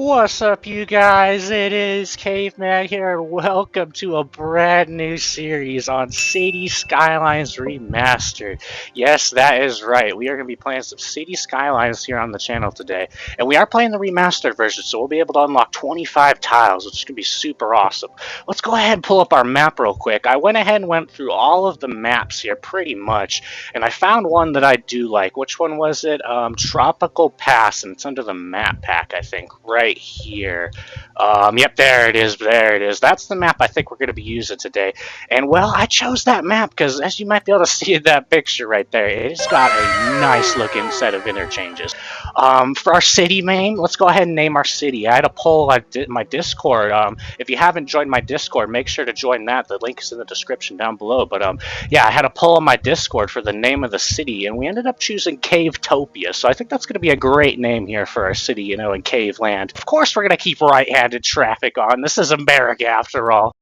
What's up, you guys? It is Caveman here, and welcome to a brand new series on City Skylines Remastered. Yes, that is right. We are going to be playing some City Skylines here on the channel today, and we are playing the remastered version, so we'll be able to unlock 25 tiles, which is going to be super awesome. Let's go ahead and pull up our map real quick. I went ahead and went through all of the maps here, pretty much, and I found one that I do like. Which one was it? Tropical Pass, and it's under the map pack, I think, right here. Yep, there it is. There it is. That's the map I think we're going to be using today. And, well, I chose that map because, as you might be able to see in that picture right there, it's got a nice-looking set of interchanges. For our city name, let's go ahead and name our city. I had a poll on my Discord. If you haven't joined my Discord, make sure to join that. The link is in the description down below. But, yeah, I had a poll on my Discord for the name of the city, and we ended up choosing Cavetopia. So I think that's going to be a great name here for our city, you know, in Cave Land. Of course, we're going to keep right-handed traffic on. This is America, after all.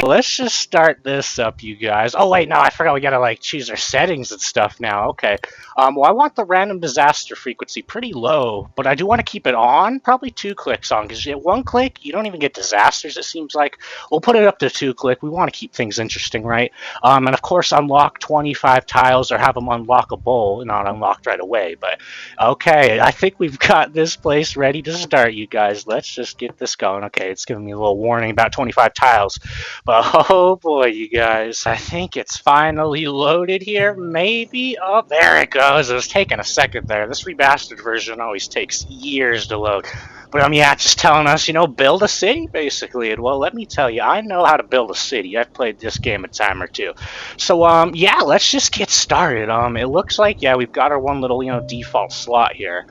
Let's just start this up, you guys. Oh, wait, no, I forgot we gotta, like, choose our settings and stuff now. Okay. Well, I want the random disaster frequency pretty low, but I do want to keep it on. Probably 2 clicks on, because at 1 click, you don't even get disasters, it seems like. We'll put it up to 2 click. We want to keep things interesting, right? And, of course, unlock 25 tiles or have them unlockable, not unlocked right away. But, okay, I think we've got this place ready to start, you guys. Let's just get this going. Okay, it's giving me a little warning about 25 tiles. But oh boy, you guys, I think it's finally loaded here, maybe? Oh, there it goes. It was taking a second there. This remastered version always takes years to load. But yeah, it's just telling us, you know, build a city, basically. And well, let me tell you, I know how to build a city. I've played this game a time or two. So, yeah, let's just get started. It looks like, yeah, we've got our one little, you know, default slot here.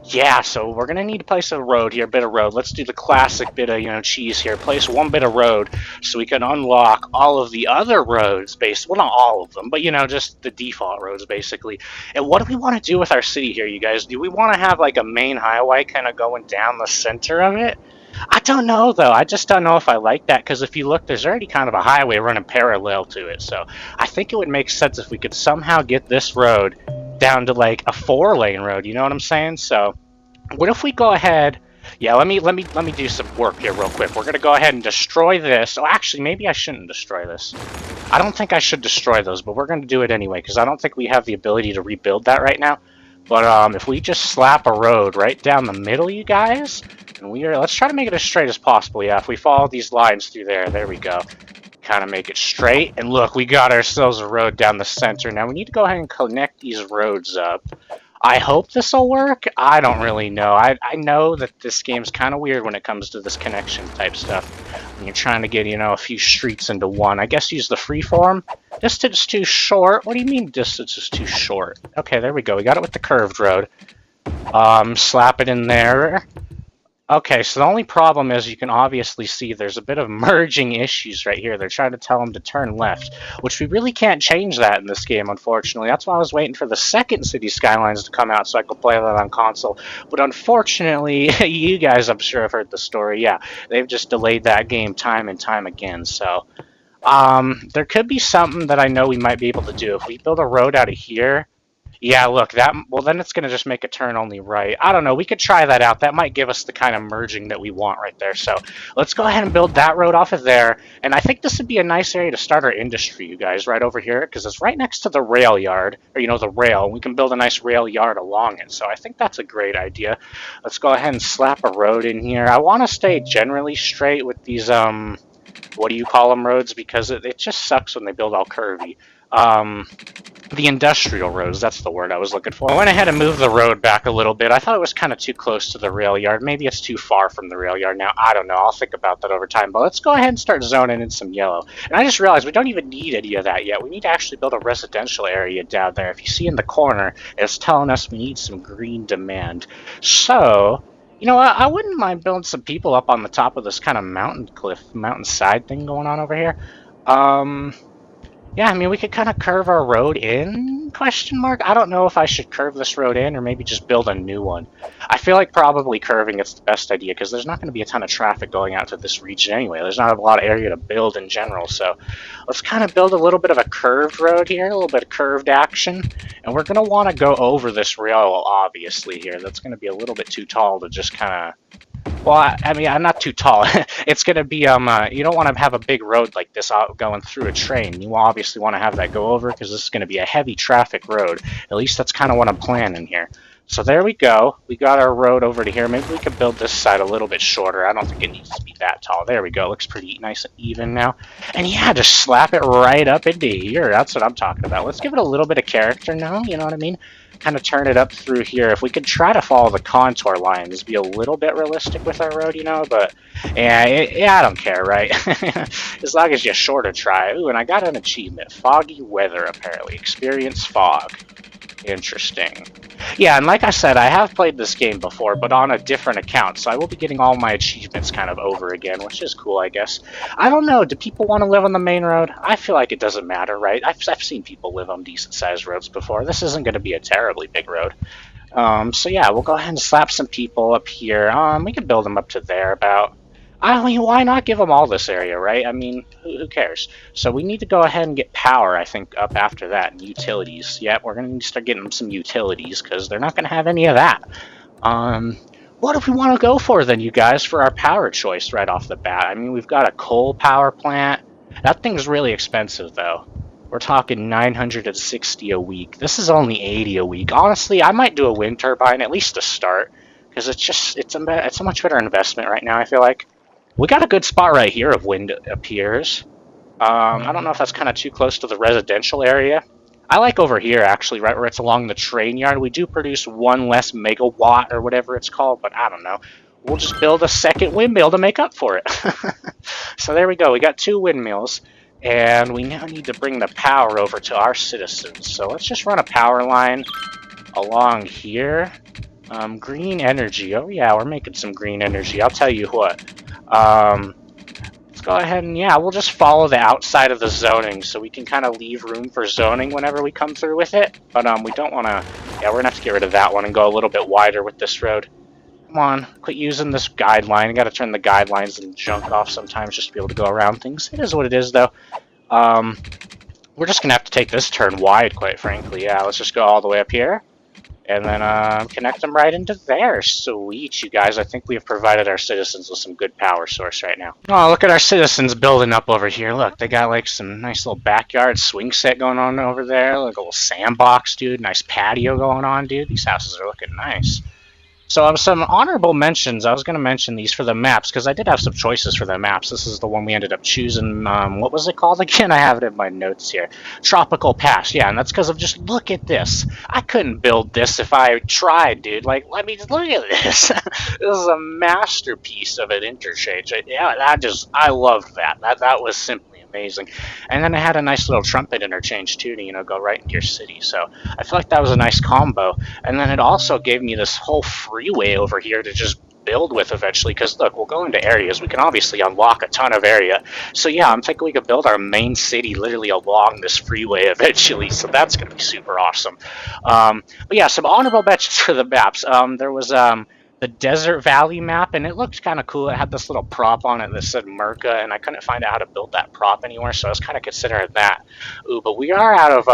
Yeah, so we're going to need to place a road here, a bit of road. Let's do the classic bit of, you know, cheese here. Place one bit of road so we can unlock all of the other roads, well, not all of them, but, you know, just the default roads, basically. And what do we want to do with our city here, you guys? Do we want to have, like, a main highway kind of going down the center of it? I don't know, though. I just don't know if I like that, because if you look, there's already kind of a highway running parallel to it. So I think it would make sense if we could somehow get this road down to like a 4-lane road, you know what I'm saying? So what if we go ahead, yeah, let me do some work here real quick. We're gonna go ahead and destroy this. Oh, actually, maybe I shouldn't destroy this. I don't think I should destroy those, but we're gonna do it anyway because I don't think we have the ability to rebuild that right now. But if we just slap a road right down the middle, you guys, and let's try to make it as straight as possible. Yeah, if we follow these lines through there we go. Kind of make it straight, and look, we got ourselves a road down the center. Now we need to go ahead and connect these roads up. I hope this will work. I don't really know. I know that this game's kind of weird when it comes to this connection type stuff. When you're trying to get, you know, a few streets into one. I guess use the freeform. Distance is too short. What do you mean distance is too short? Okay, there we go. We got it with the curved road. Slap it in there. Okay, so the only problem is you can obviously see there's a bit of merging issues right here. They're trying to tell them to turn left, which we really can't change that in this game, unfortunately. That's why I was waiting for the second City Skylines to come out so I could play that on console. But unfortunately, you guys, I'm sure, have heard the story. Yeah, they've just delayed that game time and time again. So there could be something that I know we might be able to do. If we build a road out of here, yeah, look, well, then it's going to just make a turn only right. I don't know. We could try that out. That might give us the kind of merging that we want right there. So let's go ahead and build that road off of there. And I think this would be a nice area to start our industry, you guys, right over here, because it's right next to the rail yard, or, you know, the rail. We can build a nice rail yard along it. So I think that's a great idea. Let's go ahead and slap a road in here. I want to stay generally straight with these, what do you call them, roads? Because it just sucks when they build all curvy. The industrial roads, that's the word I was looking for. I went ahead and moved the road back a little bit. I thought it was kind of too close to the rail yard. Maybe it's too far from the rail yard now. I don't know. I'll think about that over time. But let's go ahead and start zoning in some yellow. And I just realized we don't even need any of that yet. We need to actually build a residential area down there. If you see in the corner, it's telling us we need some green demand. So, you know, I wouldn't mind building some people up on the top of this kind of mountainside thing going on over here. Yeah, I mean, we could kind of curve our road in, question mark. I don't know if I should curve this road in or maybe just build a new one. I feel like probably curving is the best idea because there's not going to be a ton of traffic going out to this region anyway. There's not a lot of area to build in general, so let's kind of build a little bit of a curved road here, a little bit of curved action, and we're going to want to go over this rail, obviously, here. That's going to be a little bit too tall to just kind of well, I mean, I'm not too tall. It's gonna be you don't want to have a big road like this out going through a train. You obviously want to have that go over because this is gonna be a heavy traffic road. At least that's kind of what I'm planning here. So there we go. We got our road over to here. Maybe we could build this side a little bit shorter. I don't think it needs to be that tall. There we go. Looks pretty nice and even now. And yeah, just slap it right up into here. That's what I'm talking about. Let's give it a little bit of character now. You know what I mean? Kind of turn it up through here. If we could try to follow the contour lines, be a little bit realistic with our road, you know, but yeah, I don't care, right? As long as you sort of try. Ooh, and I got an achievement. Foggy weather, apparently. Experience fog. Interesting. Yeah, and like I said, I have played this game before, but on a different account, so I will be getting all my achievements kind of over again, which is cool, I guess. I don't know, do people want to live on the main road? I feel like it doesn't matter, right? I've seen people live on decent-sized roads before. This isn't going to be a terribly big road. So yeah, we'll go ahead and slap some people up here. We can build them up to there about. I mean, why not give them all this area, right? I mean, who cares? So we need to go ahead and get power, I think, up after that, and utilities. Yep, we're going to need to start getting them some utilities, because they're not going to have any of that. What do we want to go for, then, you guys, for our power choice right off the bat? I mean, we've got a coal power plant. That thing's really expensive, though. We're talking 960 a week. This is only 80 a week. Honestly, I might do a wind turbine, at least to start, because it's a much better investment right now, I feel like. We got a good spot right here of wind appears. I don't know if that's kind of too close to the residential area. I like over here, actually, right where it's along the train yard. We do produce one less megawatt or whatever it's called, but I don't know. We'll just build a second windmill to make up for it. So there we go. We got 2 windmills, and we now need to bring the power over to our citizens. So let's just run a power line along here. Green energy. Oh, yeah, we're making some green energy. I'll tell you what. Let's go ahead and, yeah, we'll just follow the outside of the zoning so we can kind of leave room for zoning whenever we come through with it. But we don't want to, yeah, we're going to have to get rid of that one and go a little bit wider with this road. Come on, quit using this guideline. You got to turn the guidelines and junk off sometimes just to be able to go around things. It is what it is, though. We're just going to have to take this turn wide, quite frankly. Yeah, let's just go all the way up here. And then connect them right into there. Sweet, you guys. I think we have provided our citizens with some good power source right now. Oh, look at our citizens building up over here. Look, they got like some nice little backyard swing set going on over there. Like a little sandbox, dude. Nice patio going on, dude. These houses are looking nice. So some honorable mentions. I was going to mention these for the maps because I did have some choices for the maps. This is the one we ended up choosing. What was it called again? I have it in my notes here. Tropical Pass. Yeah, and that's because of just look at this. I couldn't build this if I tried, dude. Like, let me just look at this. This is a masterpiece of an interchange. Yeah, I love that. That was simply amazing. And then I had a nice little trumpet interchange too to go right into your city. So I feel like that was a nice combo. And then it also gave me this whole freeway over here to just build with eventually, because look, we'll go into areas. We can obviously unlock a ton of area. So yeah, I'm thinking we could build our main city literally along this freeway eventually. So that's going to be super awesome. But yeah, some honorable mentions for the maps. There was the Desert Valley map, and it looked kind of cool. It had this little prop on it that said Merca, and I couldn't find out how to build that prop anywhere, so I was kind of considering that. Ooh, but we are out of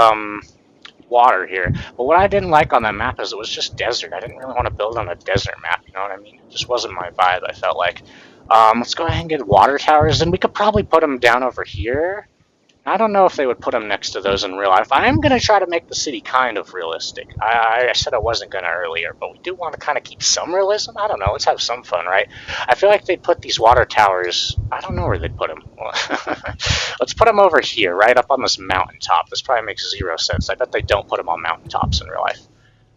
water here. But what I didn't like on that map is it was just desert. I didn't really want to build on a desert map, you know what I mean? It just wasn't my vibe, I felt like. Let's go ahead and get water towers, and we could probably put them down over here. I don't know if they would put them next to those in real life. I am going to try to make the city kind of realistic. I said I wasn't going to earlier, but we do want to kind of keep some realism. I don't know. Let's have some fun, right? I feel like they'd put these water towers... I don't know where they'd put them. Let's put them over here, right up on this mountaintop. This probably makes 0 sense. I bet they don't put them on mountaintops in real life.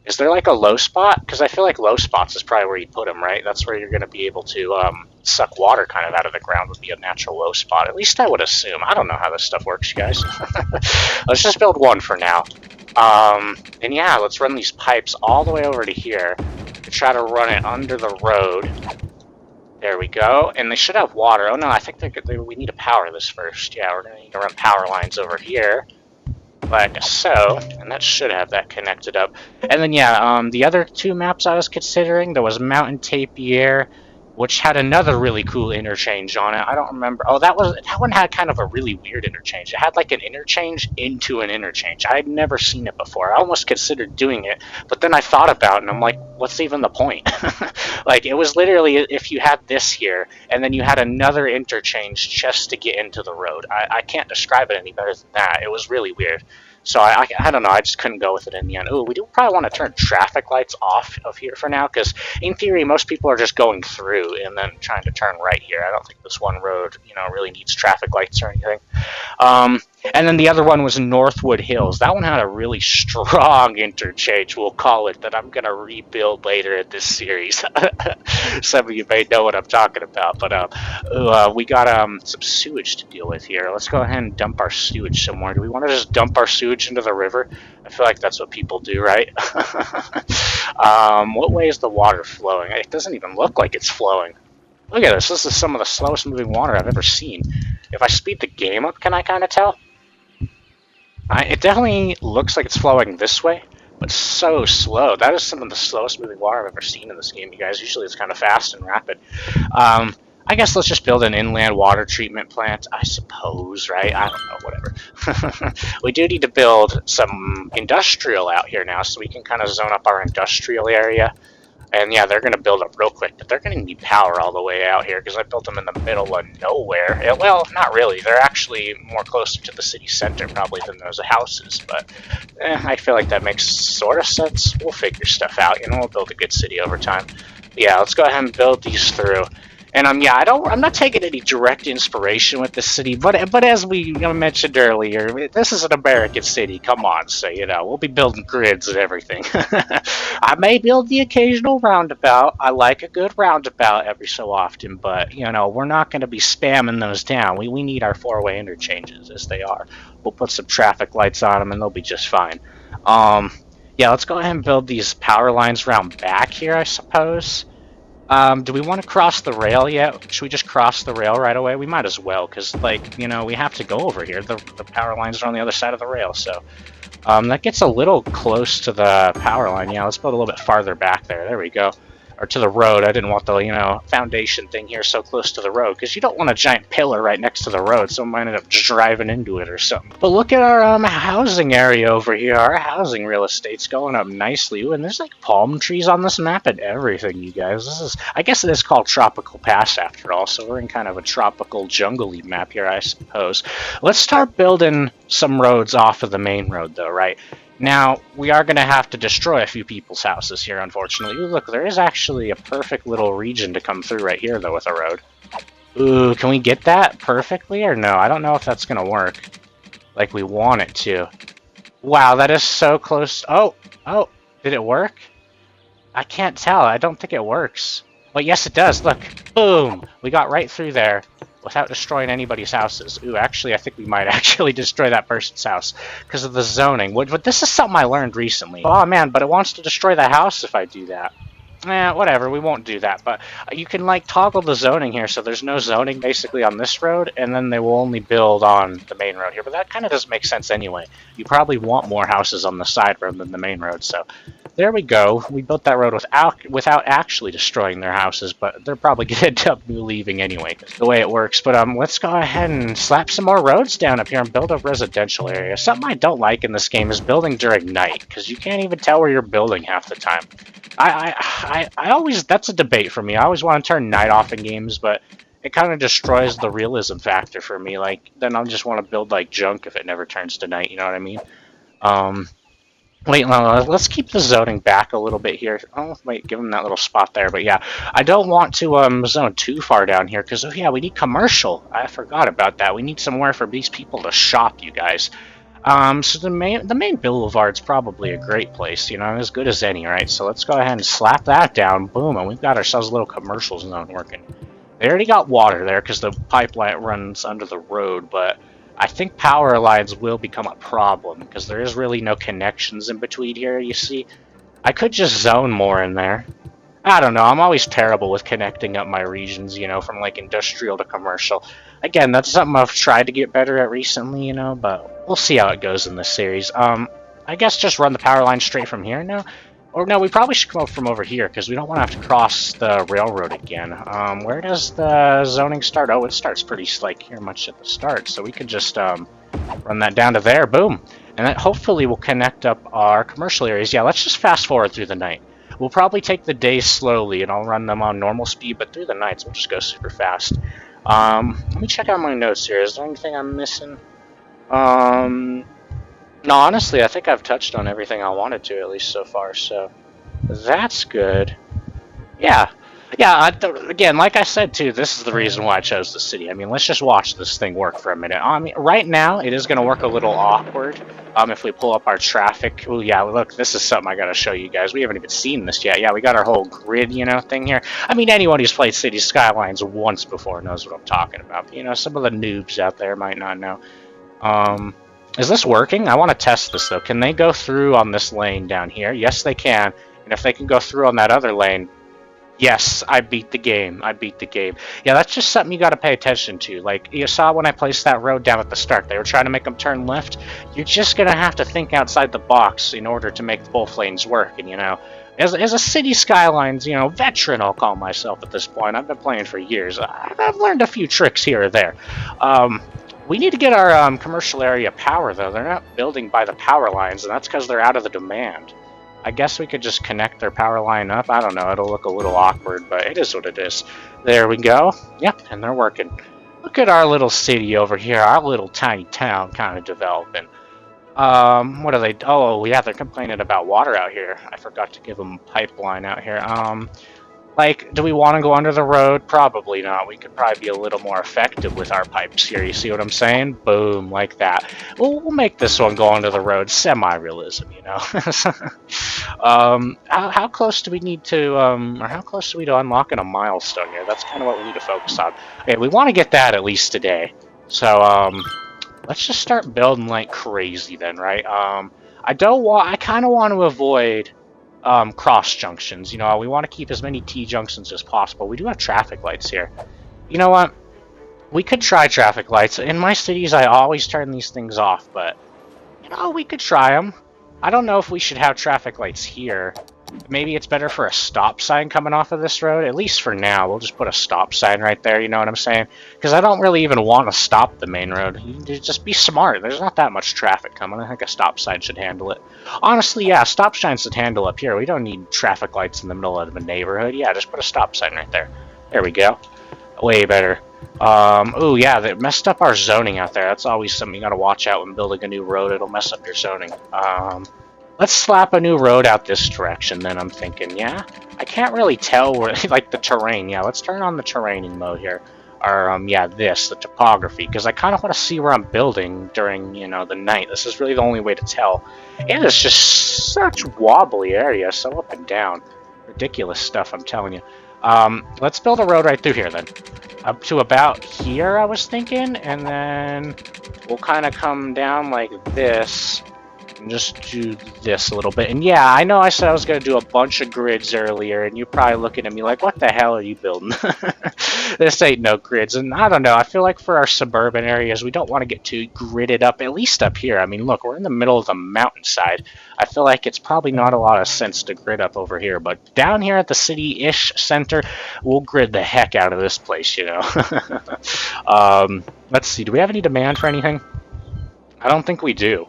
Is there like a low spot? Because I feel like low spots is probably where you put them, right? That's where you're going to be able to suck water kind of out of the ground would be a natural low spot. At least I would assume. I don't know how this stuff works, you guys. Let's just build one for now. And yeah, let's run these pipes all the way over to here to try to run it under the road. There we go. And they should have water. Oh no, I think we need to power this first. Yeah, we're going to need to run power lines over here. like so, and that should have that connected up. And then yeah, the other two maps I was considering, there was Mountain Tapier, which had another really cool interchange on it. I don't remember. Oh, that one had kind of a really weird interchange. It had like an interchange into an interchange. I'd never seen it before. I almost considered doing it, but then I thought about it and I'm like, what's even the point? Like, it was literally if you had this here and then you had another interchange just to get into the road. I can't describe it any better than that. It was really weird. So I don't know, I just couldn't go with it in the end. Ooh, we do probably want to turn traffic lights off of here for now, because in theory, most people are just going through and then trying to turn right here. I don't think this one road, really needs traffic lights or anything. And then the other one was Northwood Hills. That one had a really strong interchange, we'll call it, that I'm going to rebuild later in this series. Some of you may know what I'm talking about, but we got some sewage to deal with here. Let's go ahead and dump our sewage somewhere. Do we want to just dump our sewage into the river? I feel like that's what people do, right? What way is the water flowing? It doesn't even look like it's flowing. Look at this. This is some of the slowest moving water I've ever seen. If I speed the game up, can I kind of tell? It definitely looks like it's flowing this way, but so slow. That is some of the slowest moving water I've ever seen in this game, you guys. Usually it's kind of fast and rapid. I guess let's just build an inland water treatment plant, I suppose, right? I don't know, whatever. We do need to build some industrial out here now, so we can kind of zone up our industrial area. And yeah, they're going to build up real quick, but they're going to need power all the way out here because I built them in the middle of nowhere. Well, not really. They're actually more closer to the city center probably than those houses, but I feel like that makes sort of sense. We'll figure stuff out. We'll build a good city over time. But yeah, let's go ahead and build these through. And yeah, I'm not taking any direct inspiration with this city, but as we mentioned earlier, this is an American city. Come on, so we'll be building grids and everything. I may build the occasional roundabout. I like a good roundabout every so often, but we're not going to be spamming those down. We need our four-way interchanges as they are. We'll put some traffic lights on them, and they'll be just fine. Yeah, let's go ahead and build these power lines around back here, I suppose. Do we want to cross the rail yet? Should we just cross the rail right away? We might as well, because, we have to go over here. The power lines are on the other side of the rail, so... that gets a little close to the power line. Yeah, let's build a little bit farther back there. There we go. Or to the road. I didn't want the, foundation thing here so close to the road, because you don't want a giant pillar right next to the road. Someone might end up driving into it or something. But look at our housing area over here. Our housing real estate's going up nicely. Ooh, and there's like palm trees on this map and everything, you guys. I guess it is called Tropical Pass after all, so we're in kind of a tropical jungle-y map here, I suppose. Let's start building some roads off of the main road, though, right? Now, we are going to have to destroy a few people's houses here, unfortunately. Ooh, look, there is actually a perfect little region to come through right here, though, with a road. Ooh, can we get that perfectly or no? I don't know if that's going to work like we want it to. Wow, that is so close. Oh, did it work? I can't tell. I don't think it works. But yes, it does. Look, boom. We got right through there without destroying anybody's houses. Ooh, actually, I think we might actually destroy that person's house because of the zoning. But this is something I learned recently. Oh, man, but it wants to destroy the house if I do that. Whatever, we won't do that. But you can, toggle the zoning here, so there's no zoning, basically, on this road, and then they will only build on the main road here. But that kind of doesn't make sense anyway. You probably want more houses on the side road than the main road, so... There we go. We built that road without actually destroying their houses, but they're probably going to end up leaving anyway, the way it works. But let's go ahead and slap some more roads down up here and build a residential area. Something I don't like in this game is building during night, because you can't even tell where you're building half the time. I always, that's a debate for me. I always want to turn night off in games, but it kind of destroys the realism factor for me. Then I'll just want to build junk if it never turns to night, you know what I mean? Wait, no, let's keep the zoning back a little bit here. Oh, wait, give them that little spot there. But yeah, I don't want to zone too far down here because, oh yeah, we need commercial. I forgot about that. We need somewhere for these people to shop, you guys. So the main boulevard's probably a great place, as good as any, right? So let's go ahead and slap that down. Boom, and we've got ourselves a little commercial zone working. They already got water there because the pipeline runs under the road, but... I think power lines will become a problem, because there is really no connections in between here, you see. I could just zone more in there. I don't know, I'm always terrible with connecting up my regions, from industrial to commercial. Again, that's something I've tried to get better at recently, you know, but we'll see how it goes in this series. I guess just run the power line straight from here now. Or no, we probably should come up from over here, because we don't want to have to cross the railroad again. Where does the zoning start? Oh, it starts pretty, like, here much at the start, so we could just, run that down to there, boom. And that hopefully will connect up our commercial areas. Yeah, let's just fast forward through the night. We'll probably take the days slowly, and I'll run them on normal speed, but through the nights we'll just go super fast. Let me check out my notes here. Is there anything I'm missing? No, honestly, I think I've touched on everything I wanted to, at least so far, so that's good. Yeah. Yeah, again, like I said, too, this is the reason why I chose the city. I mean, let's just watch this thing work for a minute. I mean, right now, it is going to work a little awkward if we pull up our traffic. Oh, yeah, look, this is something I got to show you guys. We haven't even seen this yet. Yeah, we got our whole grid, you know, thing here. I mean, anyone who's played City Skylines once before knows what I'm talking about. But, you know, some of the noobs out there might not know. Is this working? I want to test this, though. Can they go through on this lane down here? Yes, they can. And if they can go through on that other lane, yes, I beat the game. I beat the game. Yeah, that's just something you got to pay attention to. Like, you saw when I placed that road down at the start. They were trying to make them turn left. You're just going to have to think outside the box in order to make both lanes work. And, you know, as a City Skylines, you know, veteran, I'll call myself at this point. I've been playing for years. I've learned a few tricks here or there. We need to get our commercial area power, though. They're not building by the power lines, and that's because they're out of the demand. I guess we could just connect their power line up. I don't know. It'll look a little awkward, but it is what it is. There we go. Yep, and they're working. Look at our little city over here. Our little tiny town kind of developing. What are they? Oh, yeah, they're complaining about water out here. I forgot to give them a pipeline out here. Like, do we want to go under the road? Probably not. We could probably be a little more effective with our pipes here. You see what I'm saying? Boom, like that. We'll make this one go under the road. Semi-realism, you know? How close do we need to, or how close are we to unlocking a milestone here? That's kind of what we need to focus on. Okay, we want to get that at least today. Let's just start building like crazy then, right? I kind of want to avoid cross junctions. You know, we want to keep as many T junctions as possible. We do have traffic lights here. You know what? We could try traffic lights. In my cities, I always turn these things off, but, you know, we could try them. I don't know if we should have traffic lights here. Maybe it's better for a stop sign coming off of this road. At least for now, we'll just put a stop sign right there, you know what I'm saying? Because I don't really even want to stop the main road. You just be smart. There's not that much traffic coming. I think a stop sign should handle it. Honestly, yeah, stop signs should handle up here. We don't need traffic lights in the middle of the neighborhood. Yeah, just put a stop sign right there. There we go. Way better. Oh yeah, they messed up our zoning out there. That's always something you gotta watch out when building a new road. It'll mess up your zoning. Let's slap a new road out this direction, then I'm thinking, yeah? I can't really tell where, like, the terrain. Yeah, let's turn on the terraining mode here. Or, yeah, the topography, because I kind of want to see where I'm building during, you know, the night. This is really the only way to tell. It is just such wobbly area, so up and down. Ridiculous stuff, I'm telling you. Let's build a road right through here, then. Up to about here, I was thinking, and then we'll kind of come down like this. And just do this a little bit. And yeah, I know I said I was going to do a bunch of grids earlier, and you're probably looking at me like, what the hell are you building? This ain't no grids. And I don't know, I feel like for our suburban areas, we don't want to get too gridded up, at least up here. I mean, look, we're in the middle of the mountainside. I feel like it's probably not a lot of sense to grid up over here, but down here at the city-ish center, we'll grid the heck out of this place, you know? Let's see, do we have any demand for anything? I don't think we do.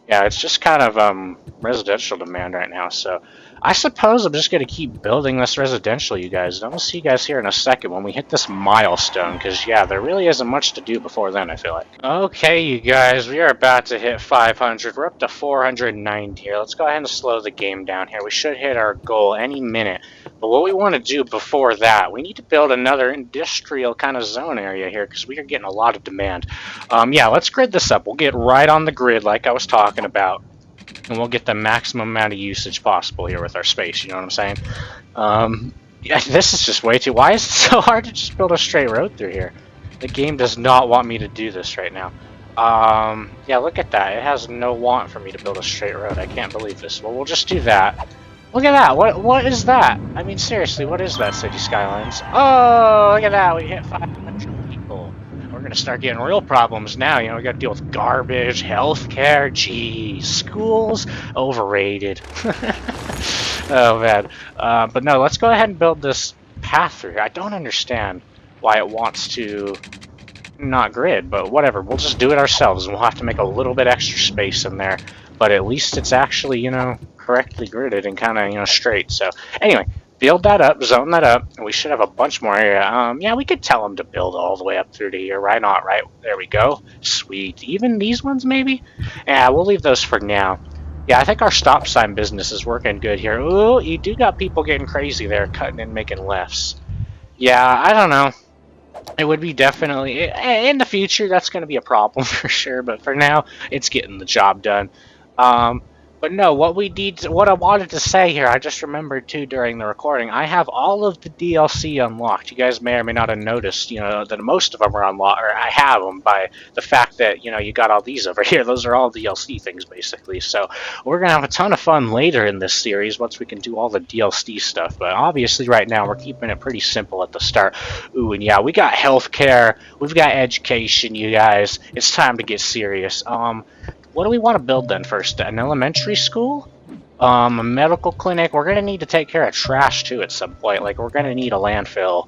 Yeah, it's just kind of residential demand right now, so I suppose I'm just going to keep building this residential, you guys. And I'm going to see you guys here in a second when we hit this milestone, because, yeah, there really isn't much to do before then, I feel like. Okay, you guys, we are about to hit 500. We're up to 490 here. Let's go ahead and slow the game down here. We should hit our goal any minute. But what we want to do before that, we need to build another industrial kind of zone area here, because we are getting a lot of demand. Yeah, let's grid this up. We'll get right on the grid like I was talking about. And we'll get the maximum amount of usage possible here with our space, you know what I'm saying? Yeah, this is just way too... Why is it so hard to just build a straight road through here? The game does not want me to do this right now. Yeah, look at that. It has no want for me to build a straight road. I can't believe this. Well, we'll just do that. Look at that. What is that? I mean, seriously, what is that, City Skylines? Oh, look at that. We hit 500 people. Or we're gonna start getting real problems now. You know, we gotta deal with garbage, healthcare, geez, schools, overrated. Oh man. But no, let's go ahead and build this path through here. I don't understand why it wants to not grid, but whatever. We'll just do it ourselves, and we'll have to make a little bit extra space in there. But at least it's actually, you know, correctly gridded and kind of, you know, straight. So anyway, build that up, zone that up, and we should have a bunch more area. Yeah, we could tell them to build all the way up through to here. Why not, right? There we go. Sweet. Even these ones, maybe? Yeah, we'll leave those for now. Yeah, I think our stop sign business is working good here. Ooh, you do got people getting crazy there, cutting and making lefts. Yeah, I don't know. It would be definitely, in the future, that's going to be a problem for sure, but for now, it's getting the job done. But no, what I wanted to say here, I just remembered too during the recording, I have all of the DLC unlocked. You guys may or may not have noticed, you know, that most of them are unlocked, or I have them by the fact that, you know, you got all these over here. Those are all DLC things, basically. So we're going to have a ton of fun later in this series once we can do all the DLC stuff. But obviously right now, we're keeping it pretty simple at the start. Ooh, and yeah, we got healthcare, we've got education, you guys. It's time to get serious. What do we want to build then first? An elementary school? A medical clinic? We're going to need to take care of trash too at some point. Like, we're going to need a landfill.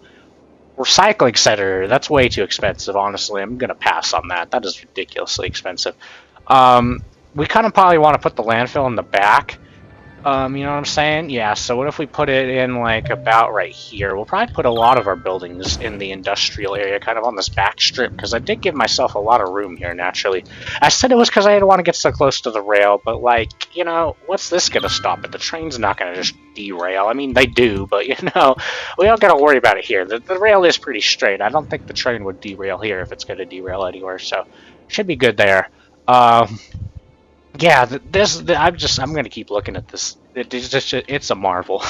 Recycling center, that's way too expensive, honestly. I'm going to pass on that. That is ridiculously expensive. We kind of probably want to put the landfill in the back. You know what I'm saying? Yeah, so what if we put it in, like, about right here? We'll probably put a lot of our buildings in the industrial area, kind of on this back strip, because I did give myself a lot of room here, naturally. I said it was because I didn't want to get so close to the rail, but, like, you know, what's this going to stop it? The train's not going to just derail. I mean, they do, but, you know, we don't got to worry about it here. The rail is pretty straight. I don't think the train would derail here if it's going to derail anywhere, so should be good there. Yeah, I'm gonna keep looking at this. It's a marvel.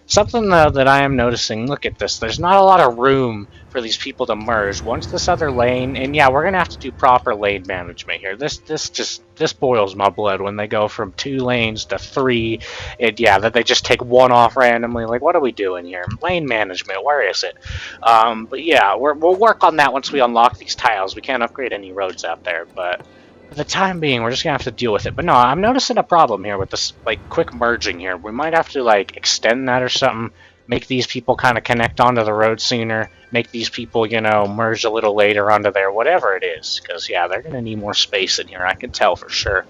Something though that I am noticing. Look at this. There's not a lot of room for these people to merge. Once this other lane, and yeah, we're gonna have to do proper lane management here. This boils my blood when they go from 2 lanes to 3, and yeah, that they just take one off randomly. Like, what are we doing here? Lane management. Where is it? But yeah, we'll work on that once we unlock these tiles. We can't upgrade any roads out there, but for the time being, we're just gonna have to deal with it. But no, I'm noticing a problem here with this, like, quick merging here. We might have to, like, extend that or something. Make these people kind of connect onto the road sooner. Make these people, you know, merge a little later onto there. Whatever it is. Because, yeah, they're gonna need more space in here. I can tell for sure.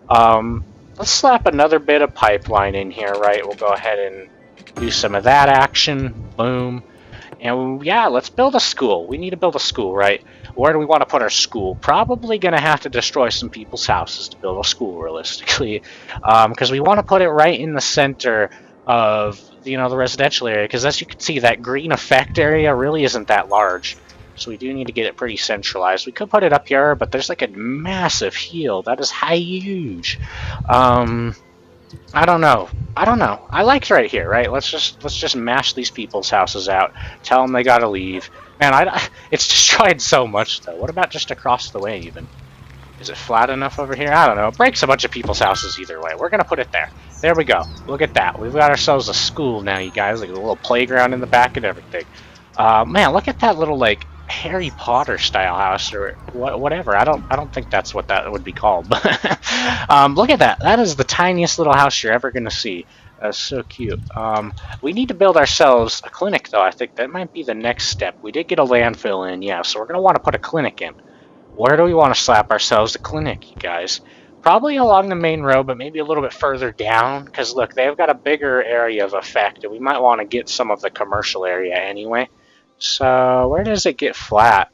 Let's slap another bit of pipeline in here, right? We'll go ahead and do some of that action. Boom. And yeah, let's build a school. We need to build a school, right? Where do we want to put our school? Probably going to have to destroy some people's houses to build a school, realistically. Because we want to put it right in the center of, you know, the residential area. Because as you can see, that green effect area really isn't that large. So we do need to get it pretty centralized. We could put it up here, but there's like a massive hill. That is huge. I don't know. I liked right here, right? Let's just mash these people's houses out. Tell them they gotta leave. Man, it's destroyed so much though. What about just across the way even? Is it flat enough over here? I don't know. It breaks a bunch of people's houses either way. We're gonna put it there. There we go. Look at that. We've got ourselves a school now, you guys. Like a little playground in the back and everything. Man, look at that little like Harry Potter style house or whatever. I don't think that's what that would be called. But look at that. That is the tiniest little house you're ever gonna see. That's so cute. We need to build ourselves a clinic though. I think that might be the next step. We did get a landfill in, yeah, so we're gonna want to put a clinic in. Where do we want to slap ourselves a clinic, you guys? Probably along the main road, but maybe a little bit further down. Because look, they've got a bigger area of effect, and we might want to get some of the commercial area anyway. So where does it get flat?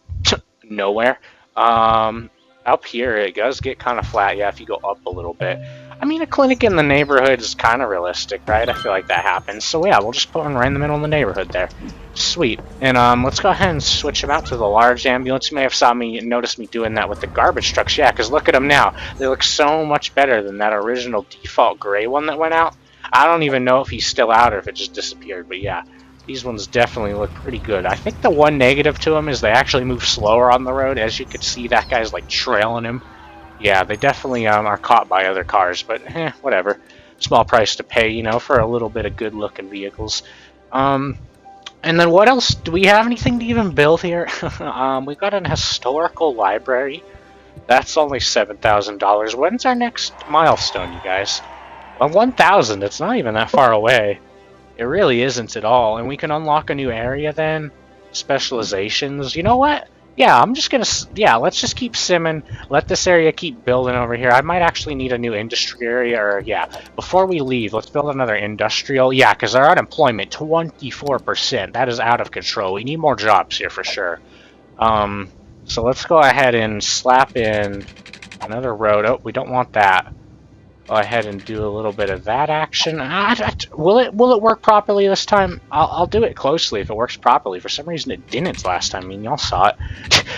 Nowhere. Up here it does get kind of flat, yeah, if you go up a little bit. I mean, a clinic in the neighborhood is kind of realistic, right? I feel like that happens. So yeah, we'll just put one right in the middle of the neighborhood there. Sweet. And let's go ahead and switch them out to the large ambulance. You may have noticed me doing that with the garbage trucks. Yeah, because look at them now. They look so much better than that original default gray one that went out. I don't even know if he's still out or if it just disappeared, but yeah. These ones definitely look pretty good. I think the one negative to them is they actually move slower on the road. As you can see, that guy's like trailing him. Yeah, they definitely are caught by other cars, but whatever. Small price to pay, you know, for a little bit of good-looking vehicles. And then what else? Do we have anything to even build here? We've got an historical library. That's only $7,000. When's our next milestone, you guys? Well, 1,000. It's not even that far away. It really isn't at all. And we can unlock a new area then. Specializations. You know what? Yeah, I'm just gonna... Yeah, let's just keep simming. Let this area keep building over here. I might actually need a new industry area. Or, yeah, before we leave, let's build another industrial. Yeah, because our unemployment, 24%. That is out of control. We need more jobs here for sure. So let's go ahead and slap in another road. Oh, we don't want that. Go ahead and do a little bit of that action. Will it work properly this time? I'll do it closely if it works properly. For some reason it didn't last time. I mean, y'all saw it.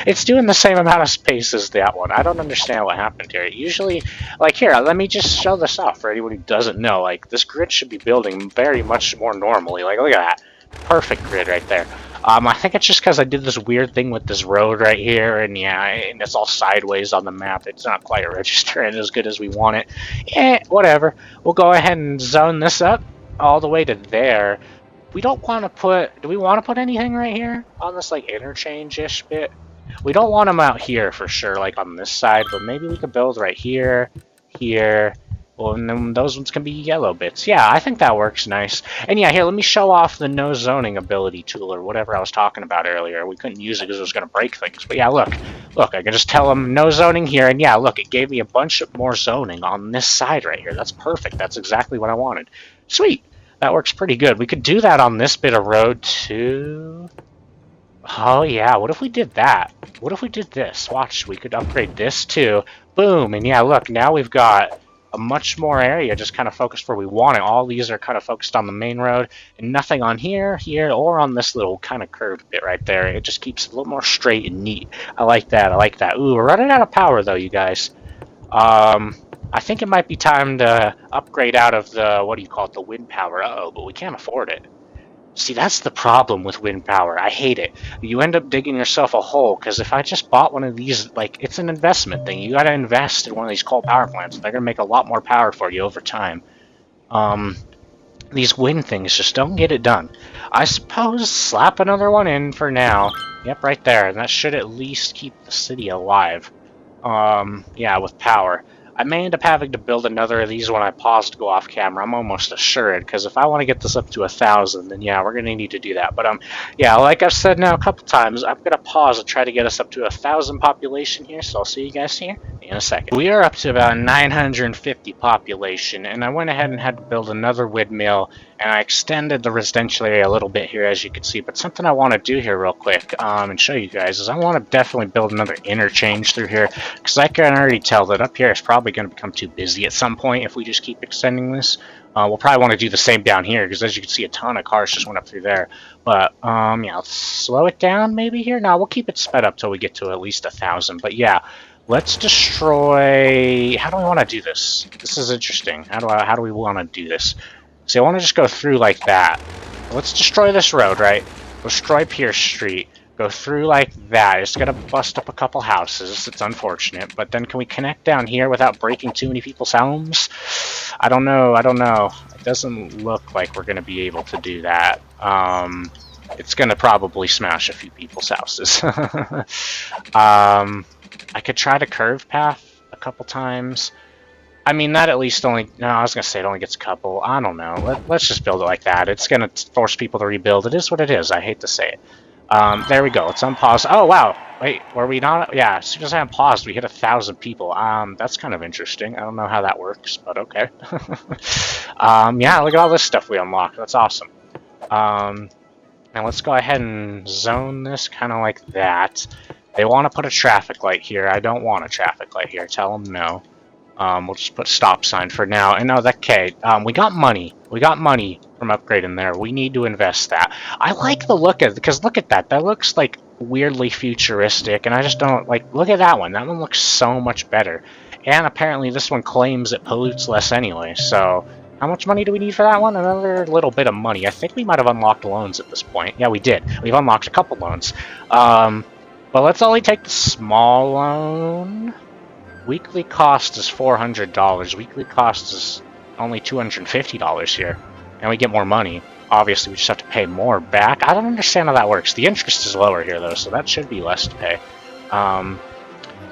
It's doing the same amount of space as that one. I don't understand what happened here. Usually, like here, let me just show this off for anyone who doesn't know. Like, this grid should be building very much more normally. Like, look at that. Perfect grid right there. I think it's just because I did this weird thing with this road right here, and yeah, and it's all sideways on the map. It's not quite registering as good as we want it. Whatever. We'll go ahead and zone this up all the way to there. We don't want to put... Do we want to put anything right here on this, like, interchange-ish bit? We don't want them out here for sure, like on this side, but maybe we could build right here, here. Well, and then those ones can be yellow bits. Yeah, I think that works nice. And yeah, here, let me show off the no zoning ability tool or whatever I was talking about earlier. We couldn't use it because it was going to break things. But yeah, look, I can just tell them no zoning here. And yeah, look, it gave me a bunch of more zoning on this side right here. That's perfect. That's exactly what I wanted. Sweet. That works pretty good. We could do that on this bit of road too. Oh yeah, what if we did that? What if we did this? Watch, we could upgrade this too. Boom. And yeah, look, now we've got a much more area just kind of focused where we want it. All these are kind of focused on the main road and nothing on here, or on this little kind of curved bit right there. It just keeps it a little more straight and neat. I like that. I like that. Ooh, we're running out of power though, you guys. I think it might be time to upgrade out of the, what do you call it, the wind power. Uh-oh, but we can't afford it. See, that's the problem with wind power. I hate it. You end up digging yourself a hole, because if I just bought one of these, like, it's an investment thing. You gotta invest in one of these coal power plants. They're gonna make a lot more power for you over time. These wind things just don't get it done. I suppose slap another one in for now. Yep, right there. And that should at least keep the city alive. Yeah, with power. I may end up having to build another of these when I pause to go off camera. I'm almost assured, because if I want to get this up to 1,000, then yeah, we're going to need to do that. But yeah, like I've said now a couple times, I'm going to pause and try to get us up to 1,000 population here, so I'll see you guys here in a second. We are up to about 950 population, and I went ahead and had to build another windmill, and I extended the residential area a little bit here, as you can see. But something I want to do here real quick, and show you guys, is I want to definitely build another interchange through here, because I can already tell that up here is probably going to become too busy at some point if we just keep extending this. We'll probably want to do the same down here, because as you can see, a ton of cars just went up through there. But yeah, let's slow it down maybe here. No, we'll keep it sped up till we get to at least 1,000. But yeah, let's destroy... How do we want to do this? This is interesting. How do we want to do this? See, I want to just go through like that. Let's destroy this road, right? Destroy Pierce Street. Go through like that. It's gonna bust up a couple houses. It's unfortunate. But then can we connect down here without breaking too many people's homes? I don't know. It doesn't look like we're gonna be able to do that. It's gonna probably smash a few people's houses. I could try to curve path a couple times. I mean, that at least only... No, I was going to say it only gets a couple. I don't know. Let's just build it like that. It's going to force people to rebuild. It is what it is. I hate to say it. There we go. Let's unpause. Oh, wow. Wait, were we not... Yeah, as soon as I unpaused, we hit 1,000 people. That's kind of interesting. I don't know how that works, but okay. Yeah, look at all this stuff we unlocked. That's awesome. Now let's go ahead and zone this kind of like that. They want to put a traffic light here. I don't want a traffic light here. Tell them no. We'll just put stop sign for now. And no, okay, we got money. We got money from upgrading there. We need to invest that. I like the look of it, because look at that. That looks like weirdly futuristic, and I just don't like... Look at that one. That one looks so much better. And apparently this one claims it pollutes less anyway, so... How much money do we need for that one? Another little bit of money. I think we might have unlocked loans at this point. Yeah, we did. We've unlocked a couple loans. But let's only take the small loan. Weekly cost is $400. Weekly cost is only $250 here. And we get more money. Obviously, we just have to pay more back. I don't understand how that works. The interest is lower here, though, so that should be less to pay.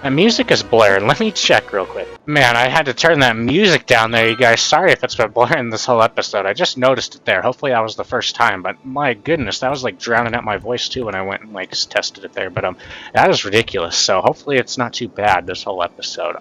The music is blaring. Let me check real quick. Man, I had to turn that music down there, you guys. Sorry if it's been blaring this whole episode. I just noticed it there. Hopefully that was the first time, but my goodness, that was like drowning out my voice too when I went and like tested it there. But that is ridiculous. So hopefully it's not too bad this whole episode.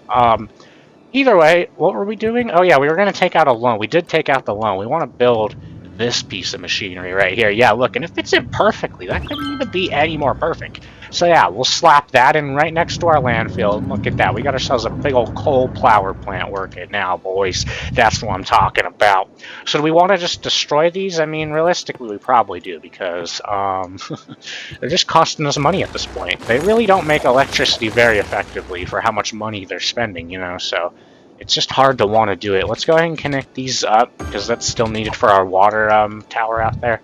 Either way, what were we doing? Oh yeah, we were gonna take out a loan. We did take out the loan. We want to build this piece of machinery right here. Yeah, look, and it fits in perfectly. That couldn't even be any more perfect. So yeah, we'll slap that in right next to our landfill. And look at that. We got ourselves a big old coal power plant working now, boys. That's what I'm talking about. So do we want to just destroy these? I mean, realistically, we probably do because they're just costing us money at this point. They really don't make electricity very effectively for how much money they're spending, you know, so it's just hard to want to do it. Let's go ahead and connect these up because that's still needed for our water tower out there.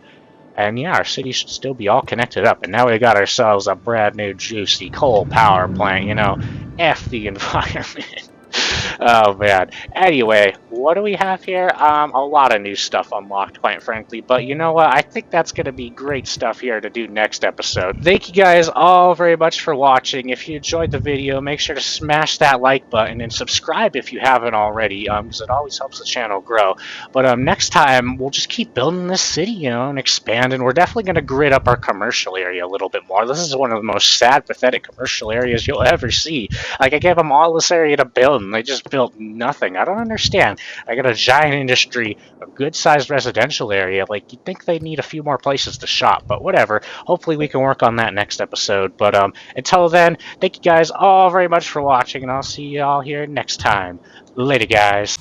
And yeah, our city should still be all connected up. And now we got ourselves a brand new juicy coal power plant, you know. F the environment. Oh man. Anyway, what do we have here? A lot of new stuff unlocked, quite frankly. But you know what? I think that's going to be great stuff here to do next episode. Thank you guys all very much for watching. If you enjoyed the video, make sure to smash that like button and subscribe if you haven't already, because it always helps the channel grow. But next time, we'll just keep building this city, you know, and expand. And we're definitely going to grid up our commercial area a little bit more. This is one of the most sad, pathetic commercial areas you'll ever see. Like, I gave them all this area to build, and they just built nothing. I don't understand. I got a giant industry, a good-sized residential area. Like, you'd think they'd need a few more places to shop, but whatever. Hopefully we can work on that next episode. But until then, thank you guys all very much for watching, and I'll see you all here next time. Later, guys.